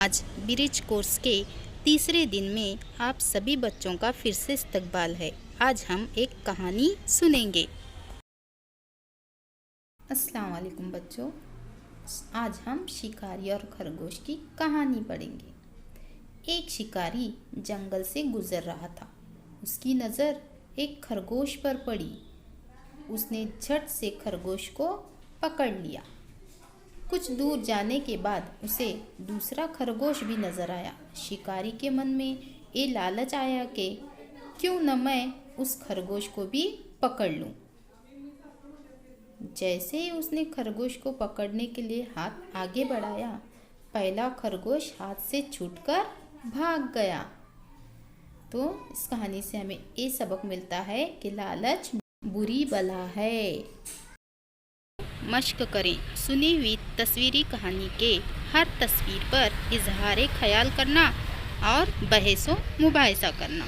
आज bridge course के तीसरे दिन में आप सभी बच्चों का फिर से इस्तकबाल है। आज हम एक कहानी सुनेंगे। अस्सलाम वालेकुम बच्चों, आज हम शिकारी और खरगोश की कहानी पढ़ेंगे। एक शिकारी जंगल से गुजर रहा था। उसकी नज़र एक खरगोश पर पड़ी। उसने झट से खरगोश को पकड़ लिया। कुछ दूर जाने के बाद उसे दूसरा खरगोश भी नजर आया। शिकारी के मन में ये लालच आया कि क्यों न मैं उस खरगोश को भी पकड़ लूं। जैसे ही उसने खरगोश को पकड़ने के लिए हाथ आगे बढ़ाया, पहला खरगोश हाथ से छूटकर भाग गया। तो इस कहानी से हमें ये सबक मिलता है कि लालच बुरी बला है। मश्क करें। सुनी हुई तस्वीरी कहानी के हर तस्वीर पर इजहार ख्याल करना और बहस व मुबाहिसा करना।